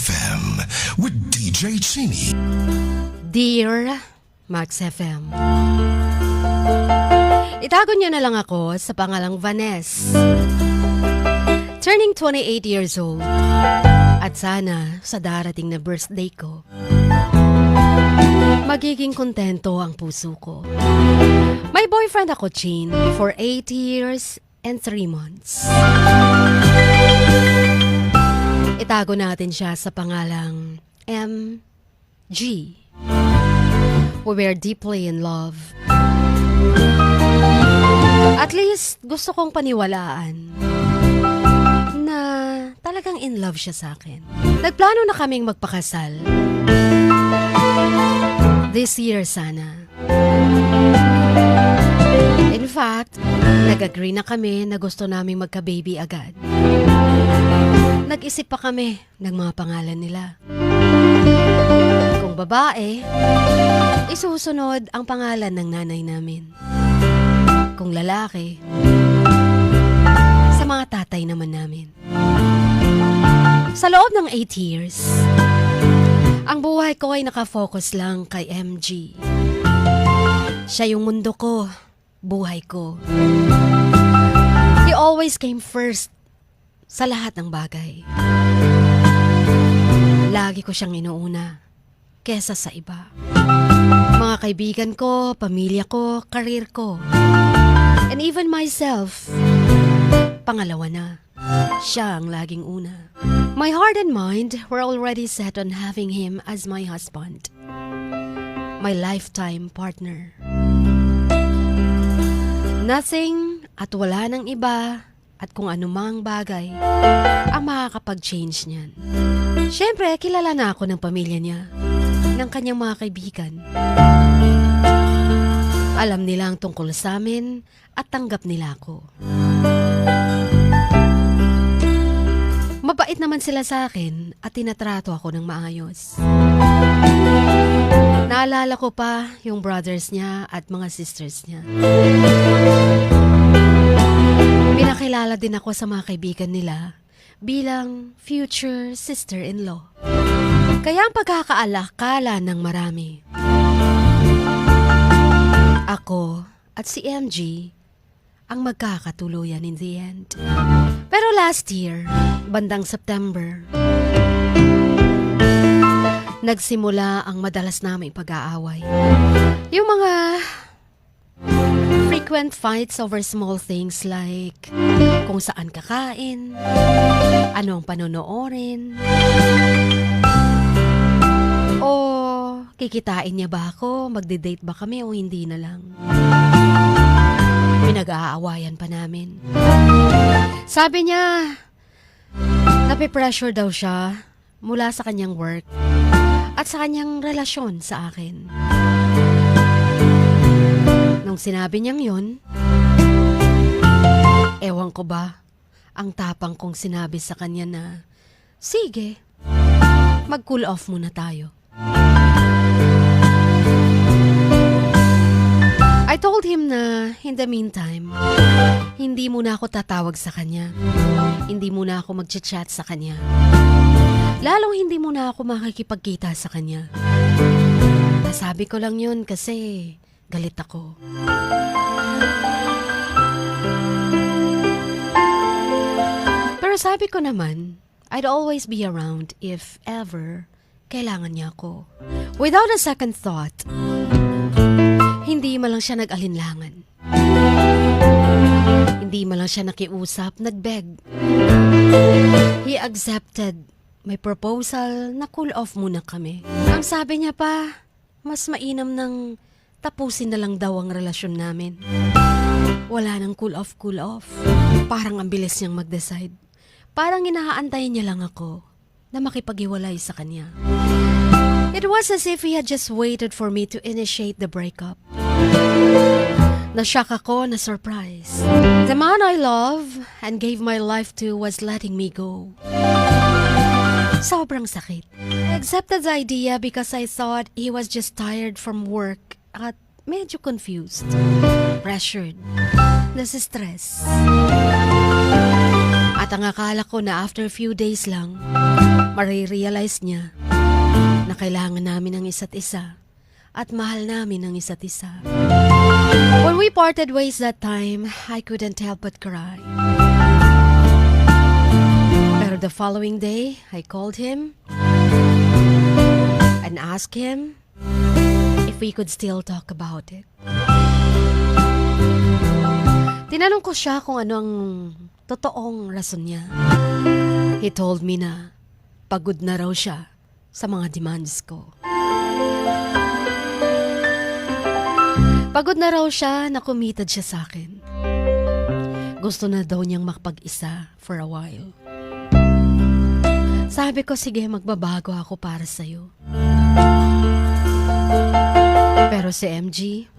FM with DJ Chinny. Dear Max FM, itago niyo na lang ako sa pangalang Vanessa. Turning 28 years old. At sana sa darating na birthday ko, magiging kontento ang puso ko. May boyfriend ako, Chin, for 8 years and 3 months. Itago natin siya sa pangalang MG. We were deeply in love. At least gusto kong paniwalaan na talagang in love siya sa akin. Nagplano na kaming magpakasal. This year sana. In fact, nag-agree na kami na gusto naming magka-baby agad. Nag-isip pa kami ng mga pangalan nila. Kung babae, isusunod ang pangalan ng nanay namin. Kung lalaki, sa mga tatay naman namin. Sa loob ng 8 years, ang buhay ko ay nakafocus lang kay MG. Siya yung mundo ko, buhay ko. He always came first sa lahat ng bagay. Lagi ko siyang inuuna kesa sa iba. Mga kaibigan ko, pamilya ko, karir ko, and even myself, pangalawa na. Siya ang laging una. My heart and mind were already set on having him as my husband. My lifetime partner. Nothing at wala ng iba at kung anumang bagay ang makakapag-change niyan. Siyempre, kilala na ako ng pamilya niya, ng kanyang mga kaibigan. Alam nila ang tungkol sa amin at tanggap nila ako. Mabait naman sila sa akin at tinatrato ako ng maayos. Naalala ko pa yung brothers niya at mga sisters niya. Pinakilala din ako sa mga kaibigan nila bilang future sister-in-law. Kaya ang pagkakaalakala ng marami. Ako at si MG ang magkakatuluyan in the end. Pero last year, bandang September, nagsimula ang madalas naming pag-aaway. Yung mga frequent fights over small things like kung saan kakain, ano ang panonoorin, o kikitain niya ba ako, magde-date ba kami o hindi na lang. Pinag-aawayan pa namin. Sabi niya, napipressure daw siya mula sa kanyang work at sa kanyang relasyon sa akin. Nung sinabi niyang yun, ewan ko ba, ang tapang kong sinabi sa kanya na, sige, mag-cool off muna tayo. I told him na, in the meantime, hindi muna ako tatawag sa kanya. Hindi muna ako mag-chat sa kanya. Lalong hindi muna ako makikipagkita sa kanya. Nasabi ko lang yun kasi galit ako. Pero sabi ko naman, I'd always be around if ever kailangan niya ako. Without a second thought, hindi man lang siya nag-alinlangan. Hindi man lang siya nakiusap, nag-beg. He accepted my proposal na cool off muna kami. Ang sabi niya pa, mas mainam nang tapusin na lang daw ang relasyon namin. Wala nang cool off. Parang ang bilis niyang mag-decide. Parang inaantay niya lang ako na makipag-iwalay sa kanya. It was as if he had just waited for me to initiate the breakup. Nashock ako, na-surprise. The man I love and gave my life to was letting me go. Sobrang sakit. I accepted the idea because I thought he was just tired from work at medyo confused, pressured, nasa-stress. At ang akala ko na after a few days lang, marirealize niya na kailangan namin ng isa't isa at mahal namin ang isa't isa. When we parted ways that time, I couldn't help but cry. Pero the following day, I called him and asked him if we could still talk about it. Tinanong ko siya kung ano ang totoong rason niya. He told me na pagod na raw siya sa mga demands ko. Pagod na raw siya na committed siya sa akin. Gusto na daw niyang makapag-isa for a while. Sabi ko, sige, magbabago ako para sa'yo. Pero si MG,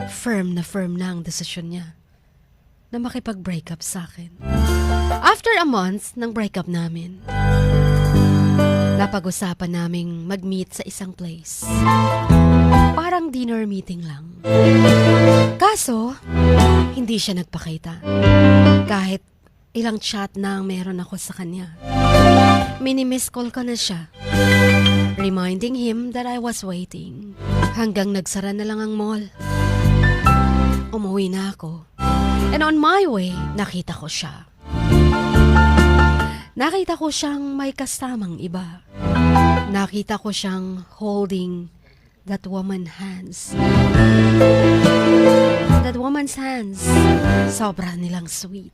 firm na ang desisyon niya na makipag-break up sa akin. After a month ng breakup namin, napag-usapan naming mag-meet sa isang place. Parang dinner meeting lang. Kaso, hindi siya nagpakita. Kahit ilang chat na ang meron ako sa kanya. Mini-miss call ko na siya, reminding him that I was waiting. Hanggang nagsara na lang ang mall. Umuwi na ako. And on my way, nakita ko siya. Nakita ko siyang may kasamang iba. Nakita ko siyang holding that woman's hands. That woman's hands, sobra nilang sweet.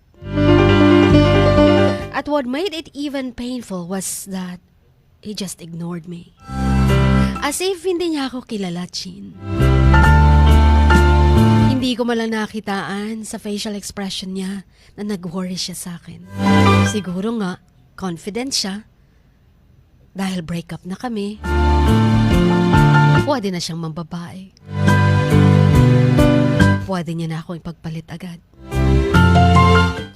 At what made it even painful was that he just ignored me. As if hindi niya ako kilala, Chin. Hindi ko malang nakitaan sa facial expression niya na nag-worry siya sa akin. Siguro nga, confident siya. Dahil break up na kami, pwede na siyang mambabae. Pwede niya na akong ipagpalit agad.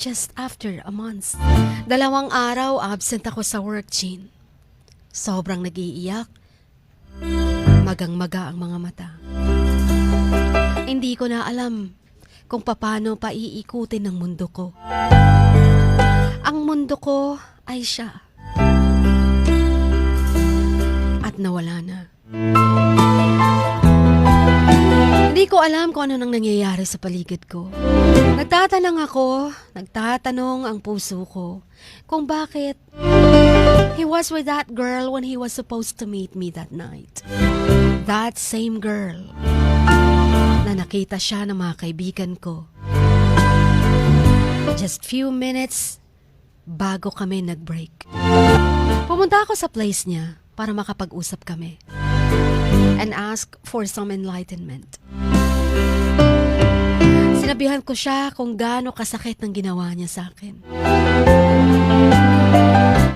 Just after a month, 2 araw absent ako sa work, Chin. Sobrang nag-iiyak. Magang-maga ang mga mata. Hindi ko na alam kung paano pa iikutin ng mundo ko. Ang mundo ko ay siya. At nawala na. Hindi ko alam kung ano nang nangyayari sa paligid ko. Nagtatanong ang puso ko kung bakit he was with that girl when he was supposed to meet me that night. That same girl na nakita siya ng mga kaibigan ko. Just few minutes bago kami nag-break. Pumunta ako sa place niya para makapag-usap kami and ask for some enlightenment. Sinabihan ko siya kung gaano kasakit ng ginawa niya sa akin.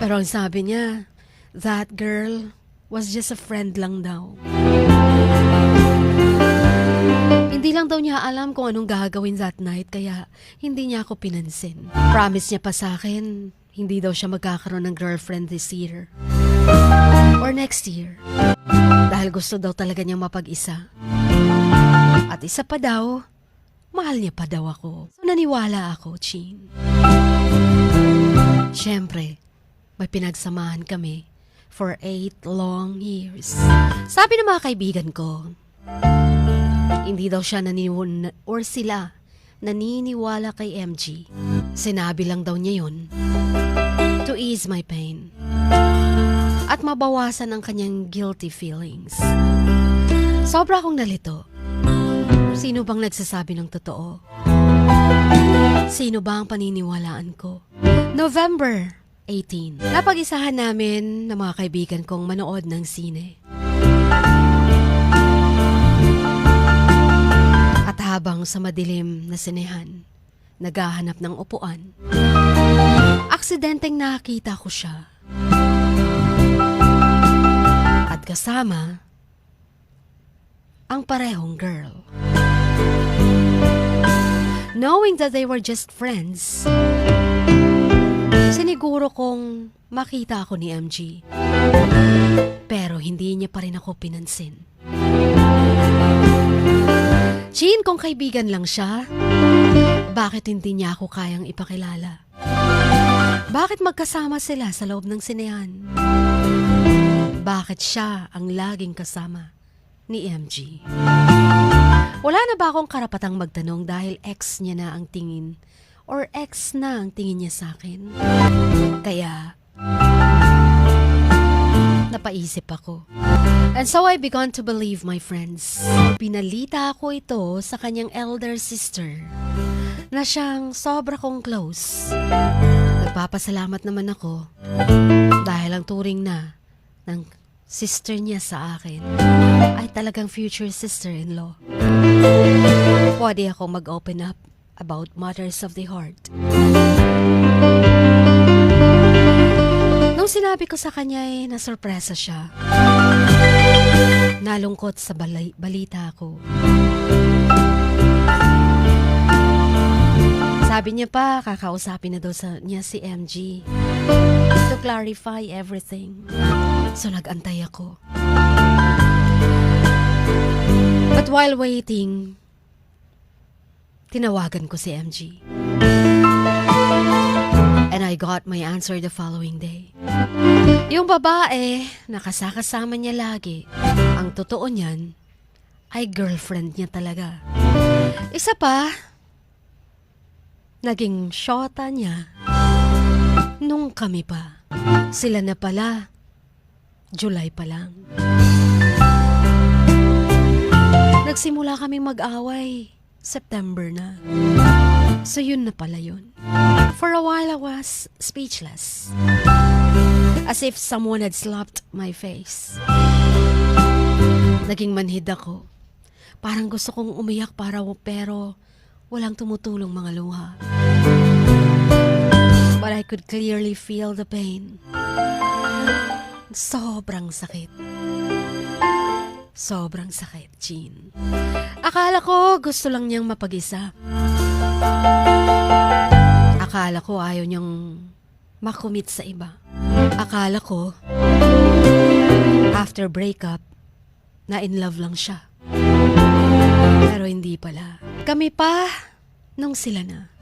Pero ang sabi niya, that girl was just a friend lang daw. Hindi lang daw niya alam kung anong gagawin that night, kaya hindi niya ako pinansin. Promise niya pa sa akin, hindi daw siya magkakaroon ng girlfriend this year. Or next year. Dahil gusto daw talaga niyang mapag-isa. At isa pa daw, mahal niya pa daw ako. So naniwala ako, Chin. Siyempre, may pinagsamahan kami for 8 long years. Sabi ng mga kaibigan ko, hindi daw siya sila naniniwala kay MG. Sinabi lang daw niya yun to ease my pain at mabawasan ang kanyang guilty feelings. Sobra akong nalito. Sino bang nagsasabi ng totoo? Sino ba ang paniniwalaan ko? November 18. Napag-isahan namin ng mga kaibigan kong manood ng sine. At habang sa madilim na sinehan, naghahanap ng upuan, aksidenteng nakita ko siya. At kasama ang parehong girl. Knowing that they were just friends, siniguro kong makita ako ni MG. Pero hindi niya pa rin ako pinansin. Chin, kung kaibigan lang siya, Bakit hindi niya ako kayang ipakilala? Bakit magkasama sila sa loob ng sinehan? Bakit siya ang laging kasama ni MG? Wala na ba akong karapatang magtanong dahil ex niya na ang tingin or ex na ang tingin niya sa akin? Kaya, napaisip ako. And so I began to believe, my friends. Pinalita ko ito sa kanyang elder sister na siyang sobra kong close. Nagpapasalamat naman ako dahil ang turing na ng sister niya sa akin ay talagang future sister-in-law. Pwede ako mag-open up about matters of the heart. Nung sinabi ko sa kanya ay nasurpresa siya. Nalungkot sa balita ko. Sabi niya pa, kakausapin na daw niya si MG to clarify everything. So nag-antay ako. But while waiting, tinawagan ko si MG. And I got my answer the following day. Yung babae na kasakasama niya lagi, ang totoo niyan ay girlfriend niya talaga. Isa pa, naging shota niya nung kami pa. Sila na pala, July pa lang. Nagsimula kami mag-away, September na. So yun na pala yun. For a while I was speechless. As if someone had slapped my face. Naging manhid ako. Parang gusto kong umiyak pero walang tumutulong mga luha. But I could clearly feel the pain. Sobrang sakit. Sobrang sakit, Jean. Akala ko gusto lang niyang mapag-isa. Akala ko ayaw niyang makumit sa iba. Akala ko, after breakup, na in love lang siya. Pero hindi pala. Kami pa, nung sila na.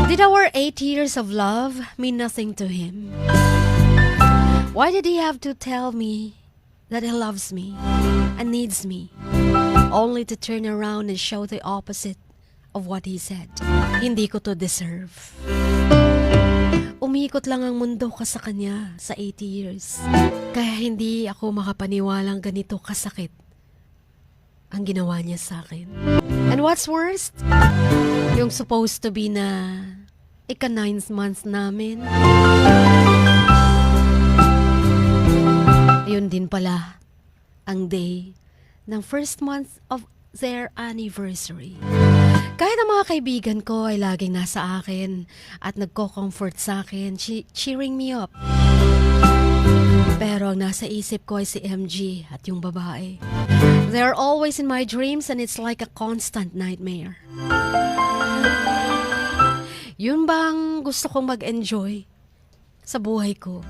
Did our 8 years of love mean nothing to him? Why did he have to tell me that he loves me and needs me, only to turn around and show the opposite of what he said? Hindi ko to deserve. Umikot lang ang mundo ka sa kanya sa 8 years. Kaya hindi ako makapaniwalang ganito kasakit ang ginawa niya sa akin. And what's worst? Yung supposed to be na ika-9th month namin. Yun din pala ang day ng first month of their anniversary. Kahit ang mga kaibigan ko ay laging nasa akin at nagko-comfort sa akin, cheering me up. Pero ang nasa isip ko ay si MG at yung babae. They're always in my dreams and it's like a constant nightmare. Yun bang gusto kong mag-enjoy sa buhay ko?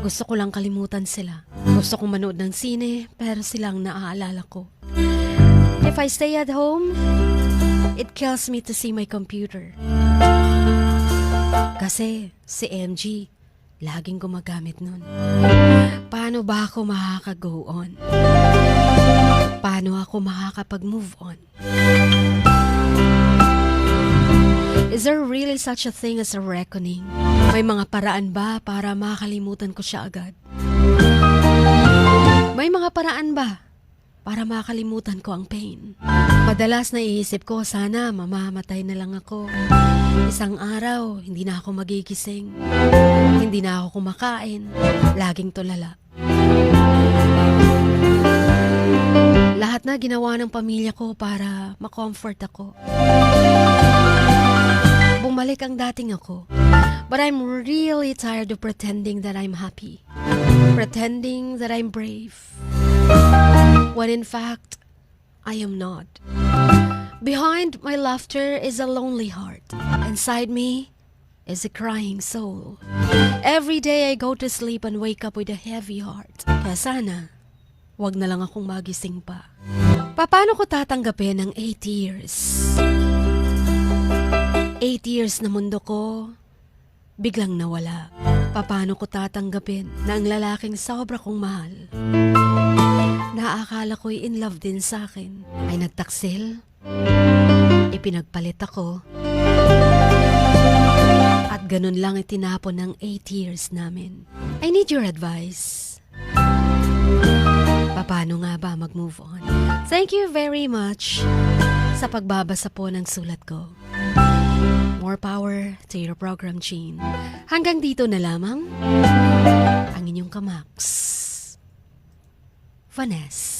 Gusto ko lang kalimutan sila. Gusto kong manood ng sine, pero silang naaalala ko. If I stay at home, it kills me to see my computer. Kasi si MG, laging gumagamit nun. Paano ba ako makaka-go on? Paano ako makakapag-move on? Is there really such a thing as a reckoning? May mga paraan ba para makalimutan ko siya agad? May mga paraan ba para makalimutan ko ang pain? Madalas naiisip ko, sana mamamatay na lang ako. Isang araw, hindi na ako magigising. Hindi na ako kumakain. Laging tulala. Lahat na ginawa ng pamilya ko para ma-comfort ako. Bumalik ang dating ako. But I'm really tired of pretending that I'm happy. Pretending that I'm brave. When in fact, I am not. Behind my laughter is a lonely heart. Inside me is a crying soul. Every day I go to sleep and wake up with a heavy heart. Kaya sana, wag na lang akong magising pa. Paano ko tatanggapin ang 8 years 8 years na mundo ko, biglang nawala. Paano ko tatanggapin na ang lalaking sobra kong mahal, naakala ko'y in love din sa akin, ay nagtaksil, ipinagpalit ako, at ganun lang itinapon ng 8 years namin. I need your advice. Paano nga ba mag-move on? Thank you very much sa pagbabasa po ng sulat ko. More power to your program, Chin. Hanggang dito na lamang ang inyong kamaks, Vanessa.